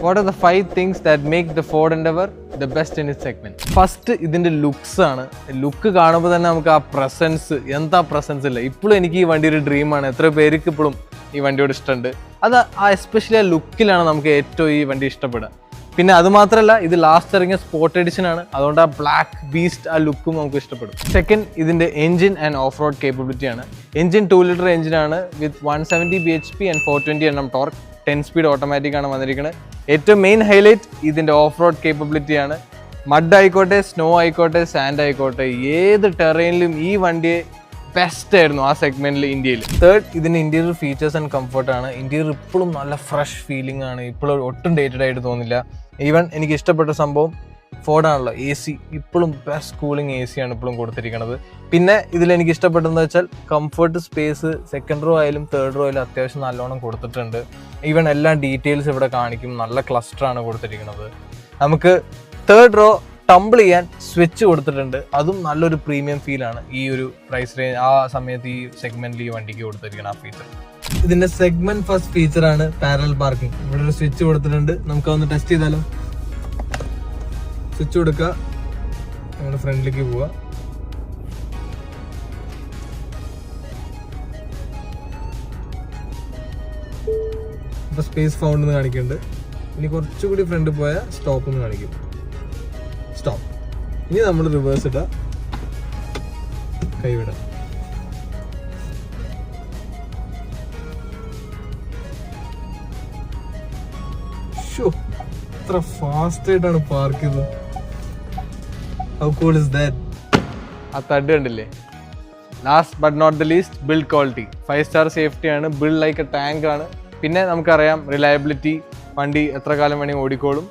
What are the 5 things that make the Ford Endeavour the best in its segment? First, ഇതിന്റെ looks ആണ്. Look കാണുമ്പോൾ തന്നെ നമുക്ക് ആ പ്രസൻസ്, എന്താ പ്രസൻസ് ഇല്ല. ഇപ്പോഴും എനിക്ക് ഈ വണ്ടി ഒരു ഡ്രീമാണ്. എത്ര പേർക്ക് ഇപ്പോഴും ഈ വണ്ടിയോട് ഇഷ്ടമുണ്ട്. അത് എസ്പെഷ്യലി ആ ലുക്കിലാണ് നമുക്ക് ഏറ്റവും ഈ വണ്ടി ഇഷ്ടപ്പെടുക. പിന്നെ അത് മാത്രമല്ല, ഇത് ലാസ്റ്റ് ഇറങ്ങിയ സ്പോർട്ട് എഡിഷൻ ആണ്. അതുകൊണ്ട് ആ ബ്ലാക്ക് ബീസ്റ്റ് ആ ലുക്കും നമുക്ക് ഇഷ്ടപ്പെടും. സെക്കൻഡ്, ഇതിന്റെ engine and off road capability ആണ്. എഞ്ചിൻ 2 ലിറ്റർ എഞ്ചിനാണ് വിത്ത് 170 bhp and 420 Nm torque. 10 speed automatic ആണ് വന്നിരിക്കുന്നത്. ഏറ്റവും മെയിൻ ഹൈലൈറ്റ് ഇതിന്റെ ഓഫ് റോഡ് കേപ്പബിലിറ്റി ആണ്. മഡ് ആയിക്കോട്ടെ, സ്നോ ആയിക്കോട്ടെ, സാൻഡ് ആയിക്കോട്ടെ, ഏത് ടെറൈനിലും ഈ വണ്ടിയെ ബെസ്റ്റ് ആയിരുന്നു ആ സെഗ്മെന്റിൽ ഇന്ത്യയിൽ. തേർഡ്, ഇതിന്റെ ഇന്റീരിയർ ഫീച്ചേഴ്സ് ആൻഡ് കംഫർട്ട് ആണ്. ഇന്റീരിയർ ഇപ്പോഴും നല്ല ഫ്രഷ് ഫീലിംഗ് ആണ്. ഇപ്പോഴും ഒട്ടും ഡേറ്റഡ് ആയിട്ട് തോന്നില്ല. ഈവൻ എനിക്ക് ഇഷ്ടപ്പെട്ട സംഭവം ഫോർഡാണല്ലോ, AC ഇപ്പോഴും ബെസ്റ്റ് കൂളിംഗ് AC ആണ് ഇപ്പോഴും കൊടുത്തിരിക്കുന്നത്. പിന്നെ ഇതിൽ എനിക്ക് ഇഷ്ടപ്പെട്ടതെന്ന് വെച്ചാൽ കംഫർട്ട്, സ്പേസ് സെക്കൻഡ് റോ ആയാലും തേർഡ് റോ ആയാലും അത്യാവശ്യം നല്ലോണം കൊടുത്തിട്ടുണ്ട്. ഈവൻ എല്ലാ ഡീറ്റെയിൽസ് ഇവിടെ കാണിക്കും. നല്ല ക്ലസ്റ്ററാണ് കൊടുത്തിരിക്കുന്നത്. നമുക്ക് തേർഡ് റോ ടംബിൾ ചെയ്യാൻ സ്വിച്ച് കൊടുത്തിട്ടുണ്ട്. അതും നല്ലൊരു പ്രീമിയം ഫീലാണ് ഈ ഒരു പ്രൈസ് റേഞ്ച് ആ സമയത്ത് ഈ സെഗ്മെന്റിൽ ഈ വണ്ടിക്ക് കൊടുത്തിരിക്കണം ആ ഫീച്ചർ. ഇതിന്റെ സെഗ്മെന്റ് ഫസ്റ്റ് ഫീച്ചറാണ് പാരലൽ പാർക്കിംഗ്. ഇവിടെ ഒരു സ്വിച്ച് കൊടുത്തിട്ടുണ്ട്. നമുക്ക് ഒന്ന് ടെസ്റ്റ് ചെയ്താലോ. സ്വിച്ച് കൊടുക്കുക, നമ്മുടെ ഫ്രണ്ടിലേക്ക് പോവുക. ഇപ്പൊ സ്പേസ് ഫൗണ്ട് എന്ന് കാണിക്കുന്നുണ്ട്. ഇനി കുറച്ചുകൂടി ഫ്രണ്ട് പോയാൽ സ്റ്റോപ്പ് എന്ന് കാണിക്കും. സ്റ്റോപ്പ്. ഇനി നമ്മൾ റിവേഴ്സ് ഇടുക, കൈവിടാം. എത്ര ഫാസ്റ്റ് ആയിട്ടാണ് പാർക്ക് ചെയ്തത്. How cool is that? ആ തട്ട് കണ്ടില്ലേ? Last but not the least, build quality. 5 star safety ആണ്. ബിൽഡ് ലൈക്ക് എ ടാങ്ക് ആണ്. പിന്നെ നമുക്കറിയാം റിലയബിലിറ്റി, വണ്ടി എത്ര കാലം വേണമെങ്കിൽ ഓടിക്കോളും.